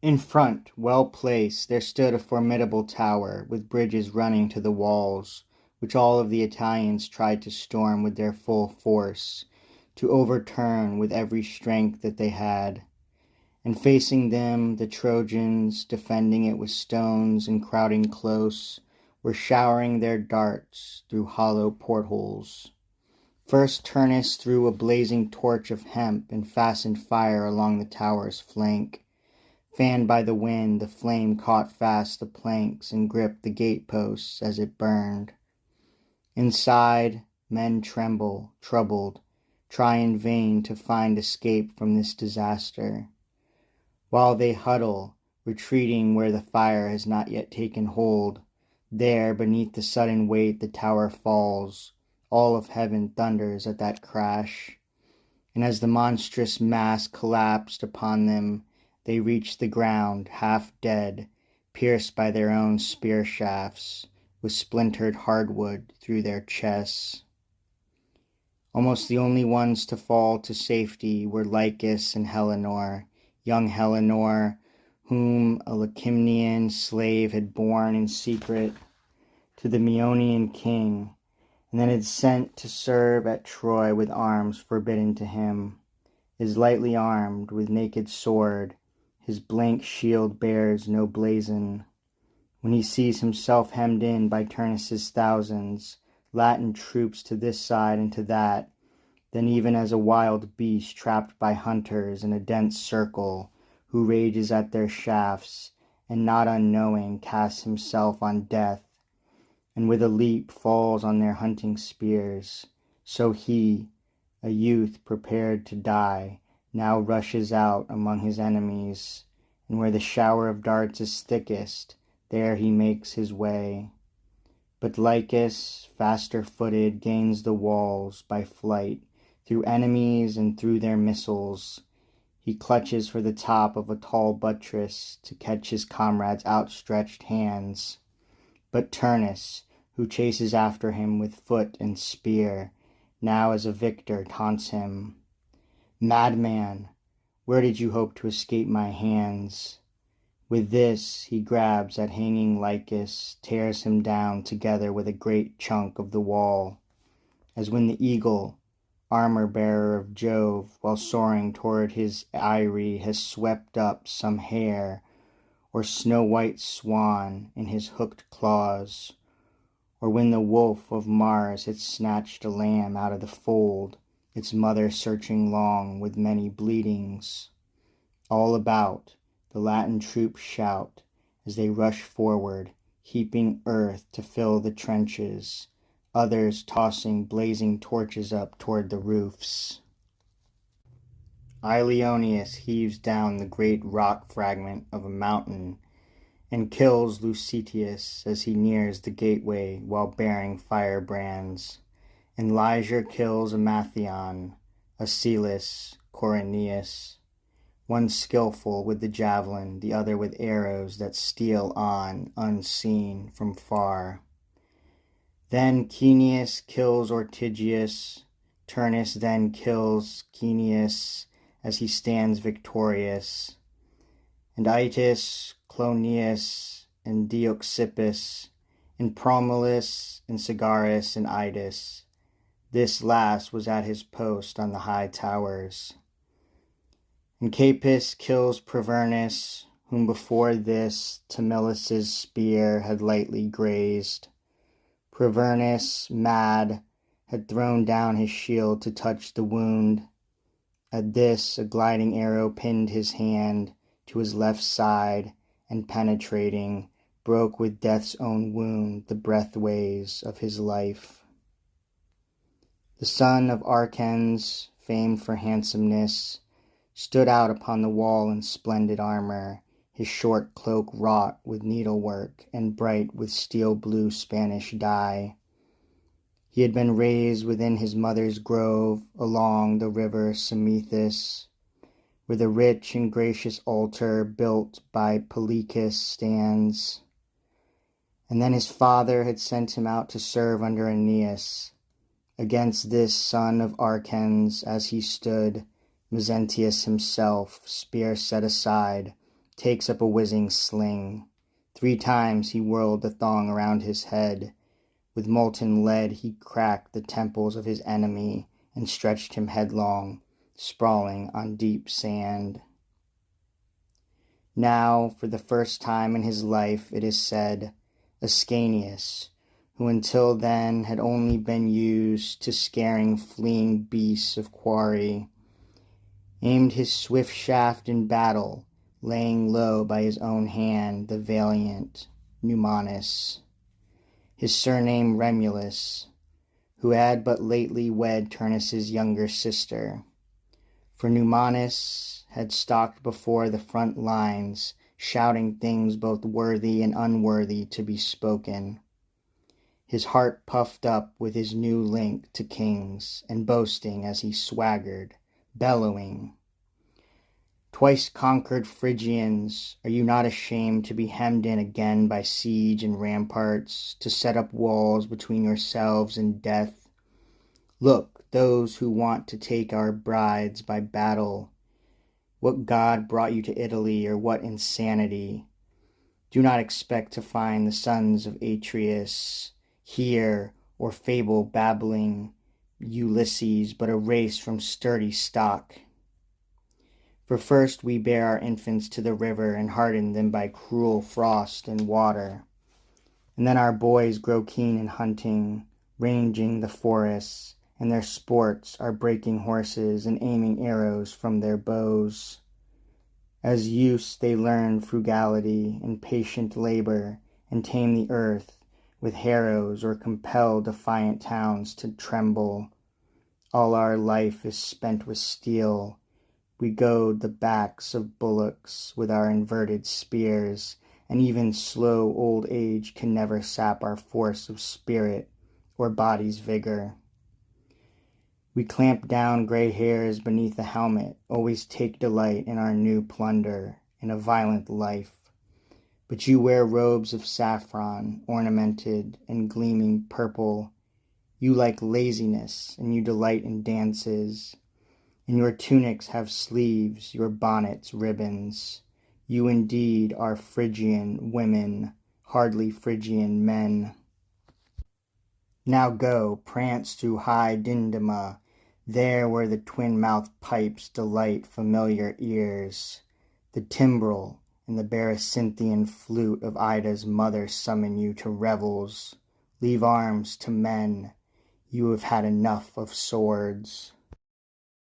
In front, well placed, there stood a formidable tower, with bridges running to the walls, which all of the Italians tried to storm with their full force, to overturn with every strength that they had. And facing them, the Trojans, defending it with stones and crowding close, were showering their darts through hollow portholes. First Turnus threw a blazing torch of hemp and fastened fire along the tower's flank. Fanned by the wind, the flame caught fast the planks and gripped the gateposts as it burned. Inside, men tremble, troubled, try in vain to find escape from this disaster. While they huddle, retreating where the fire has not yet taken hold, there, beneath the sudden weight, the tower falls. All of heaven thunders at that crash. And as the monstrous mass collapsed upon them, they reached the ground, half dead, pierced by their own spear shafts, with splintered hardwood through their chests. Almost the only ones to fall to safety were Lycus and Helenor, young Helenor, whom a Lacedæmonian slave had borne in secret to the Maeonian king, and then had sent to serve at Troy with arms forbidden to him. Is lightly armed with naked sword, his blank shield bears no blazon. When he sees himself hemmed in by Turnus' thousands, Latin troops to this side and to that, then even as a wild beast trapped by hunters in a dense circle, who rages at their shafts, and not unknowing casts himself on death, and with a leap falls on their hunting spears, so he, a youth prepared to die, now rushes out among his enemies, and where the shower of darts is thickest, there he makes his way. But Lycus, faster footed, gains the walls by flight, through enemies and through their missiles. He clutches for the top of a tall buttress to catch his comrade's outstretched hands. But Turnus, who chases after him with foot and spear, now as a victor taunts him. Madman, where did you hope to escape my hands? With this he grabs at hanging Lycus, tears him down together with a great chunk of the wall, as when the eagle, armor-bearer of Jove, while soaring toward his eyrie, has swept up some hare or snow-white swan in his hooked claws, or when the wolf of Mars had snatched a lamb out of the fold, its mother searching long with many bleedings. All about, the Latin troops shout as they rush forward, heaping earth to fill the trenches, others tossing blazing torches up toward the roofs. Ilioneus heaves down the great rock fragment of a mountain and kills Lucetius as he nears the gateway while bearing firebrands. And Liger kills a Mathion, Achelous, Corineus, one skillful with the javelin, the other with arrows that steal on unseen from far. Then Caeneus kills Ortygius. Turnus then kills Caeneus as he stands victorious. And Aetus, Clonius, and Dioxippus, and Promulus, and Sagaris, and Idas. This last was at his post on the high towers. And Capys kills Pravernus, whom before this Tamilus's spear had lightly grazed. Pravernus, mad, had thrown down his shield to touch the wound. At this a gliding arrow pinned his hand to his left side, and penetrating, broke with death's own wound the breathways of his life. The son of Arcens, famed for handsomeness, stood out upon the wall in splendid armor, his short cloak wrought with needlework and bright with steel-blue Spanish dye. He had been raised within his mother's grove along the river Semethus, where the rich and gracious altar built by Pellicus stands. And then his father had sent him out to serve under Aeneas. Against this son of Arcens, as he stood, Mezentius himself, spear set aside, takes up a whizzing sling. 3 times he whirled the thong around his head. With molten lead he cracked the temples of his enemy and stretched him headlong, sprawling on deep sand. Now, for the first time in his life, it is said, Ascanius, who until then had only been used to scaring fleeing beasts of quarry, aimed his swift shaft in battle, laying low by his own hand the valiant Numanus, his surname Remulus, who had but lately wed Turnus' younger sister. For Numanus had stalked before the front lines, shouting things both worthy and unworthy to be spoken, his heart puffed up with his new link to kings, and boasting as he swaggered, bellowing, Twice conquered Phrygians, are you not ashamed to be hemmed in again by siege and ramparts, to set up walls between yourselves and death? Look, those who want to take our brides by battle. What god brought you to Italy, or what insanity? Do not expect to find the sons of Atreus here, or fable babbling Ulysses, but a race from sturdy stock. For first we bear our infants to the river and harden them by cruel frost and water. And then our boys grow keen in hunting, ranging the forests, and their sports are breaking horses and aiming arrows from their bows. As youths they learn frugality and patient labor, and tame the earth with harrows, or compel defiant towns to tremble. All our life is spent with steel. We goad the backs of bullocks with our inverted spears, and even slow old age can never sap our force of spirit or body's vigor. We clamp down gray hairs beneath the helmet, always take delight in our new plunder, in a violent life. But you wear robes of saffron, ornamented and gleaming purple. You like laziness, and you delight in dances. And your tunics have sleeves, your bonnets ribbons. You indeed are Phrygian women, hardly Phrygian men. Now go, prance through high Dindima, there where the twin-mouthed pipes delight familiar ears. The timbrel and the Berecynthian flute of Ida's mother summon you to revels. Leave arms to men. You have had enough of swords.